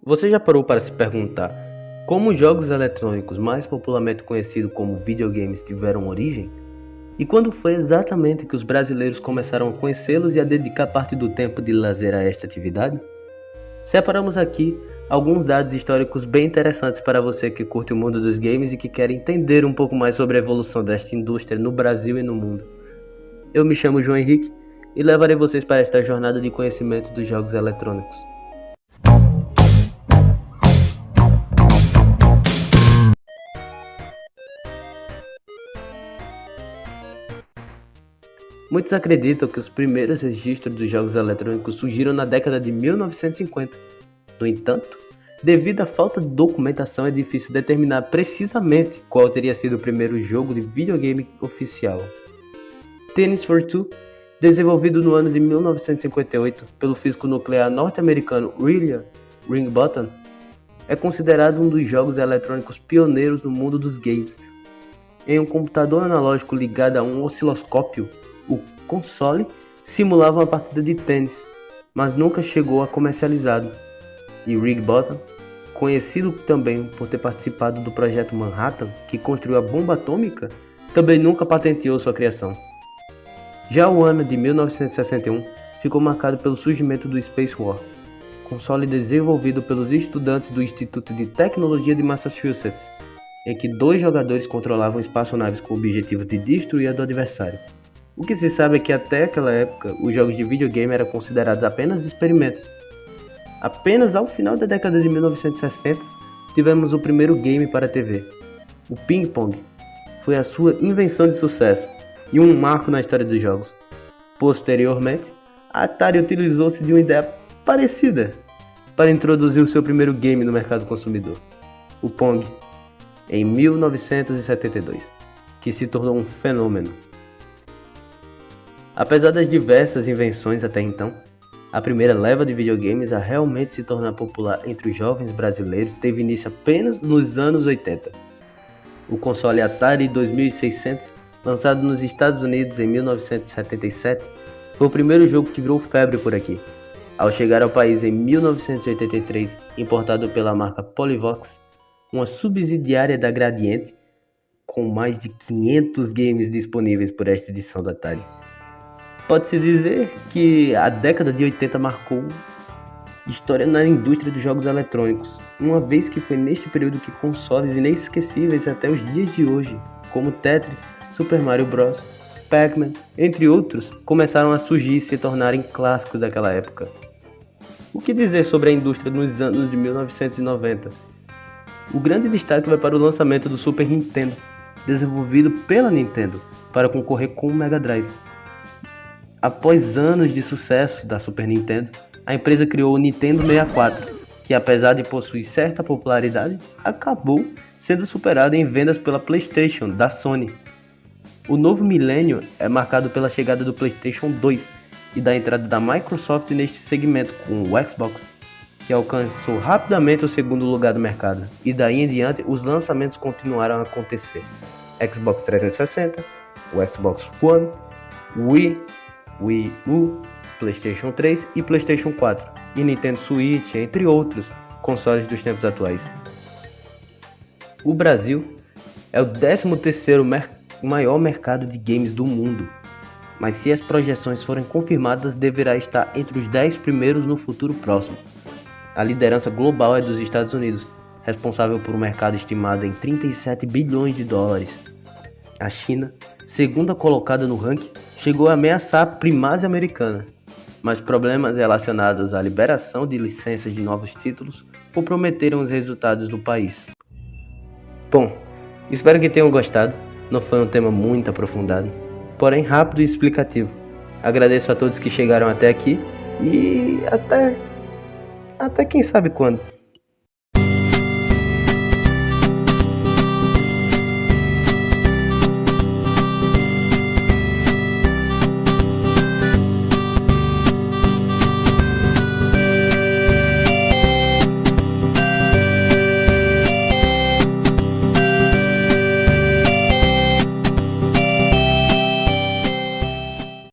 Você já parou para se perguntar como os jogos eletrônicos, mais popularmente conhecidos como videogames, tiveram origem? E quando foi exatamente que os brasileiros começaram a conhecê-los e a dedicar parte do tempo de lazer a esta atividade? Separamos aqui alguns dados históricos bem interessantes para você que curte o mundo dos games e que quer entender um pouco mais sobre a evolução desta indústria no Brasil e no mundo. Eu me chamo João Henrique e levarei vocês para esta jornada de conhecimento dos jogos eletrônicos. Muitos acreditam que os primeiros registros dos jogos eletrônicos surgiram na década de 1950. No entanto, devido à falta de documentação, é difícil determinar precisamente qual teria sido o primeiro jogo de videogame oficial. Tennis for Two, desenvolvido no ano de 1958 pelo físico nuclear norte-americano William Wingbottom, é considerado um dos jogos eletrônicos pioneiros no mundo dos games. Em um computador analógico ligado a um osciloscópio, o console simulava uma partida de tênis, mas nunca chegou a comercializado. E Wingbottom, conhecido também por ter participado do projeto Manhattan, que construiu a bomba atômica, também nunca patenteou sua criação. Já o ano de 1961 ficou marcado pelo surgimento do Space War, console desenvolvido pelos estudantes do Instituto de Tecnologia de Massachusetts, em que dois jogadores controlavam espaçonaves com o objetivo de destruir a do adversário. O que se sabe é que até aquela época, os jogos de videogame eram considerados apenas experimentos. Apenas ao final da década de 1960, tivemos o primeiro game para a TV. O Ping Pong foi a sua invenção de sucesso e um marco na história dos jogos. Posteriormente, a Atari utilizou-se de uma ideia parecida para introduzir o seu primeiro game no mercado consumidor, o Pong, em 1972, que se tornou um fenômeno. Apesar das diversas invenções até então, a primeira leva de videogames a realmente se tornar popular entre os jovens brasileiros teve início apenas nos anos 80. O console Atari 2600, lançado nos Estados Unidos em 1977, foi o primeiro jogo que virou febre por aqui. Ao chegar ao país em 1983, importado pela marca Polivox, uma subsidiária da Gradiente, com mais de 500 games disponíveis por esta edição da Atari. Pode-se dizer que a década de 80 marcou história na indústria dos jogos eletrônicos, uma vez que foi neste período que consoles inesquecíveis até os dias de hoje, como Tetris, Super Mario Bros., Pac-Man, entre outros, começaram a surgir e se tornarem clássicos daquela época. O que dizer sobre a indústria nos anos de 1990? O grande destaque vai para o lançamento do Super Nintendo, desenvolvido pela Nintendo, para concorrer com o Mega Drive. Após anos de sucesso da Super Nintendo, a empresa criou o Nintendo 64, que apesar de possuir certa popularidade, acabou sendo superado em vendas pela PlayStation da Sony. O novo milênio é marcado pela chegada do PlayStation 2 e da entrada da Microsoft neste segmento com o Xbox, que alcançou rapidamente o segundo lugar do mercado, e daí em diante os lançamentos continuaram a acontecer. Xbox 360, o Xbox One, Wii U, PlayStation 3 e PlayStation 4, e Nintendo Switch, entre outros consoles dos tempos atuais. O Brasil é o 13º maior mercado de games do mundo, mas se as projeções forem confirmadas, deverá estar entre os 10 primeiros no futuro próximo. A liderança global é dos Estados Unidos, responsável por um mercado estimado em 37 bilhões de dólares. A China, segunda colocada no ranking, chegou a ameaçar a primazia americana, mas problemas relacionados à liberação de licenças de novos títulos comprometeram os resultados do país. Bom, espero que tenham gostado. Não foi um tema muito aprofundado, porém rápido e explicativo. Agradeço a todos que chegaram até aqui e até quem sabe quando.